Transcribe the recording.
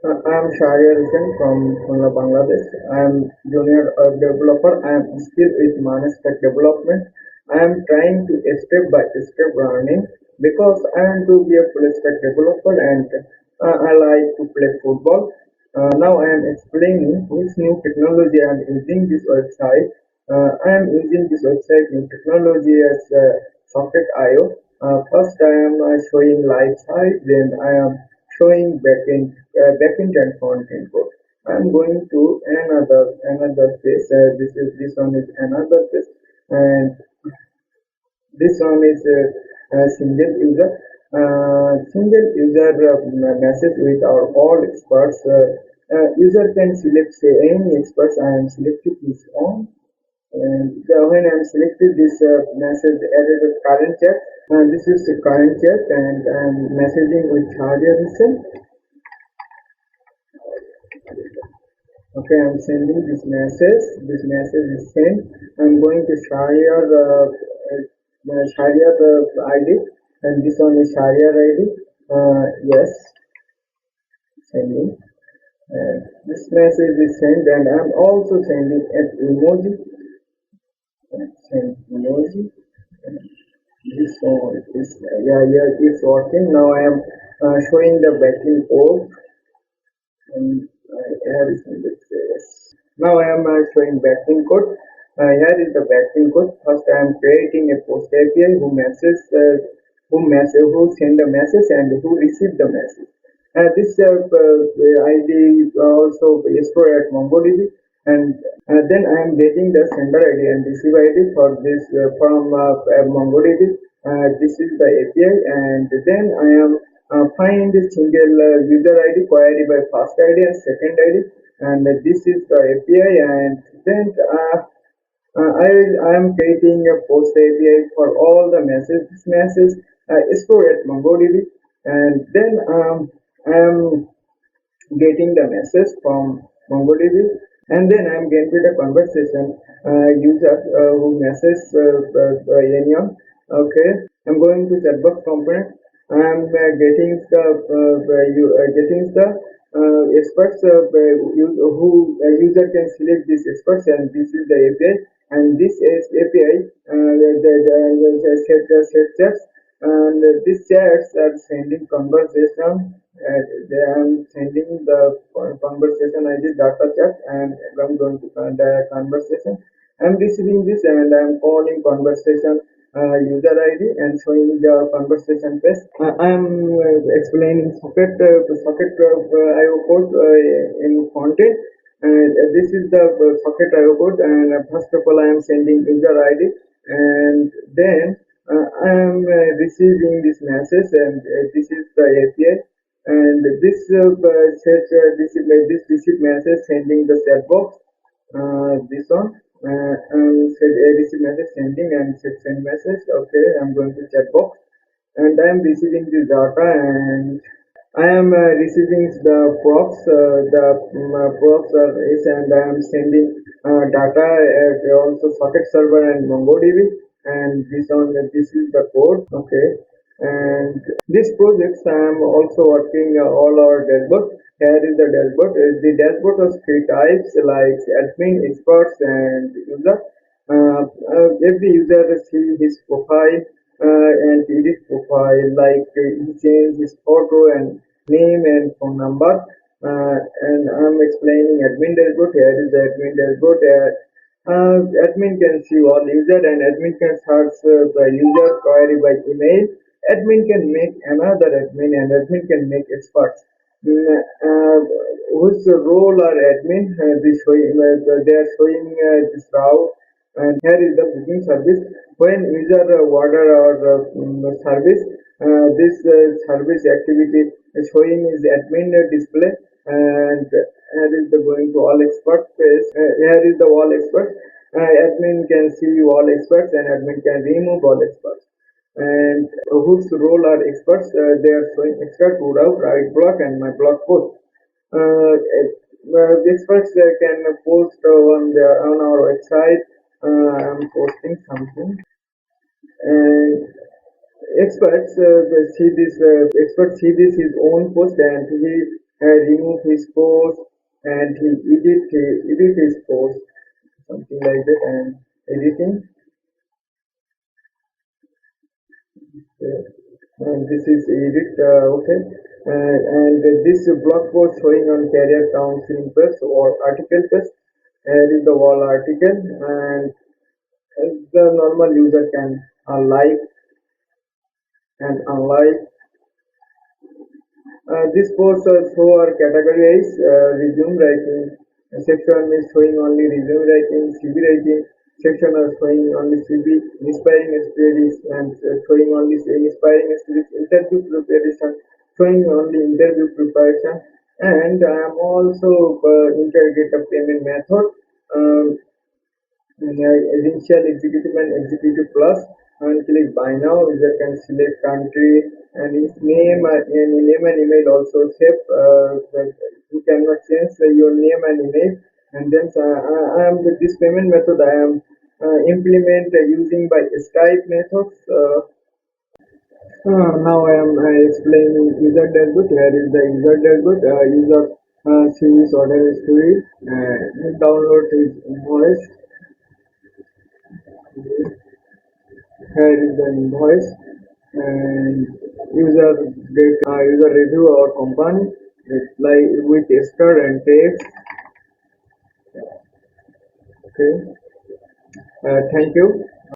I'm Shahriar Hussain from Khulna, Bangladesh. I'm junior developer. I am skilled with Manas Tech development. I am trying to step by step learning because I want to be a full stack developer and I like to play football. Now I am explaining which new technology I am using this website. I am using this website new technology as Socket.io. First I am showing live site, then I am showing backend and front-end code. I'm going to another page. This one is another page, and this one is single user. Single user message with our all experts. User can select say any experts. I am selected this on, and when I am selected this message added a current chat. This is the current chat, and I am messaging with Shadia Hussain. Okay, I'm sending this message. This message is sent. I'm going to share the ID, and this one is share ID. Yes, sending. This message is sent, and I'm also sending an emoji. Send emoji. This one is yeah, it's working. Now I am showing the backing code, and here is the yes. Now I am showing backing code. Here is the backing code. First I am creating a post API who send the message and who receive the message. This ID is also stored at MongoDB, and then I am getting the sender ID and receive ID for this from MongoDB. This is the API, and then I am find the single user ID query by first ID and second ID, and this is the API, and then I am creating a post API for all the messages. This message is stored at MongoDB, and then I am getting the message from MongoDB, and then I am getting the conversation user who message anyone. Okay, I'm going to chatbox component. I'm getting the experts who user can select these experts, and this is the API, and this is API set chats, and these chats are sending conversation. They am sending the conversation ID data chat, and I'm going to the conversation. I'm receiving this, and I'm calling conversation user ID and showing the conversation page. I'm explaining socket IO code in content. This is the socket IO code, and first of all I am sending user ID, and then I am receiving this message, and this is the API, and this says this receive message sending the chat box. This one said receive message sending and said send message. Okay, I'm going to chat box, and I am receiving the data, and I am receiving the props. The props are is, and I am sending data at also socket server and MongoDB, and this is the code. Okay, and this projects I am also working all our dashboard. Here is the dashboard. The dashboard has three types like admin, experts, and user. Every user see his profile and edit profile, like he change his photo and name and phone number. And I'm explaining admin dashboard. Here is the admin dashboard. Admin can see all user, and admin can search the user query by email. Admin can make another admin, and admin can make experts. Whose role are admin? They are showing this route, and here is the booking service. When user order or service, this service activity is showing is admin display, and here is the going to all expert page. Here is the all experts. Admin can see all experts, and admin can remove all experts. And whose role are experts? They are showing expert who have right block and my blog post. The experts can post on our website. I'm posting something, and experts see this. Experts see this his own post, and he remove his post and he edit his post, something like that. And editing. uh, and this is edit. Okay. And this blog post showing on career counseling page or article page. Here is the wall article, and the normal user can like and unlike. This post show are categories: resume writing section is showing only resume writing, CV writing section are showing only CV, inspiring stories and showing only inspiring stories, interview preparation showing only interview preparation, and I am also integrate a payment method. Um, Initial executive and executive plus, and click buy now. User can select country and his name and name and email also save. You cannot change your name and email. And then I am with this payment method I am implement using by Skype methods. Now I am explaining user dashboard. Here is the user dashboard. User sees order history, download his invoice. Here is the invoice, and user get user review our company reply with star and text. Okay. Thank you.